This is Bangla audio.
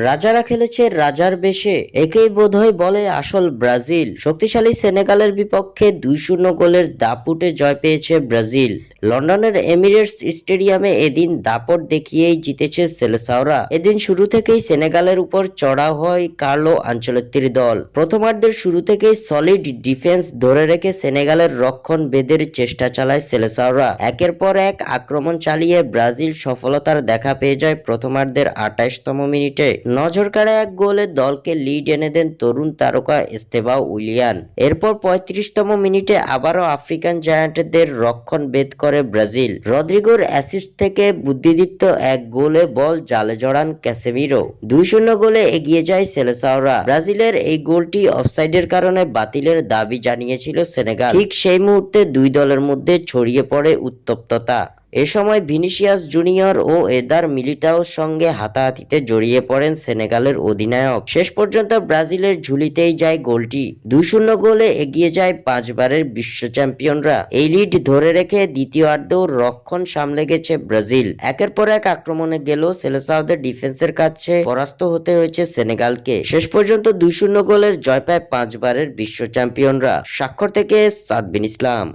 রাজারা খেলেছে রাজার বেশে, একেই বোধহয় বলে আসল ব্রাজিল। শক্তিশালী সেনেগালের বিপক্ষে 2-0 গোলের দাপুটে জয় পেয়েছে ব্রাজিল। লন্ডনের এমিরেটস স্টেডিয়ামে এদিন দাপট দেখিয়েই জিতেছে সেলেসাওরা। এদিন শুরু থেকেই সেনেগালের উপর চড়া হয় কার্লো আনচেলত্তির দল। প্রথমার্ধের শুরু থেকেই সলিড ডিফেন্স ধরে রেখে সেনেগালের রক্ষণ বেদের চেষ্টা চালায় সেলেসাওরা। একের পর এক আক্রমণ চালিয়ে ব্রাজিল সফলতার দেখা পেয়ে যায় প্রথমার্ধের 28তম মিনিটে। নজর কাড়া এক গোলে দলকে লিড এনে দেন তরুণ তারকা এস্তেবাও উইলিয়ান। এরপর 35তম মিনিটে আবারও আফ্রিকান জায়ান্টদের রক্ষণ ভেদ করে ব্রাজিল। রদ্রিগোর অ্যাসিস্ট থেকে বুদ্ধিদীপ্ত এক গোলে বল জালে জড়ান ক্যাসেমিরো। 2-0 গোলে এগিয়ে যায় সেলেসাওরা। ব্রাজিলের এই গোলটি অফসাইডের কারণে বাতিলের দাবি জানিয়েছিল সেনেগাল। ঠিক সেই মুহূর্তে দুই দলের মধ্যে ছড়িয়ে পড়ে উত্তপ্ততা। এ সময় ভিনিসিয়াস জুনিয়র ও এদার মিলিটাওর সঙ্গে হাতাহাতিতে জড়িয়ে পড়েন সেনেগালের অধিনায়ক। শেষ পর্যন্ত ব্রাজিলের ঝুলিতেই যায় গোলটি। 2-0 গোলে এগিয়ে যায় 5 বারের বিশ্ব চ্যাম্পিয়নরা। এই লিড ধরে রেখে দ্বিতীয়ার্ধেও রক্ষণ সামলে গেছে ব্রাজিল। একের পর এক আক্রমণে গেলেও সেলেসাওদের ডিফেন্সের কাছে পরাস্ত হতে হয়েছে সেনেগালকে। শেষ পর্যন্ত 2-0 গোলের জয় পায় 5 বারের বিশ্ব চ্যাম্পিয়নরা। স্বাক্ষর থেকে সাদবিন ইসলাম।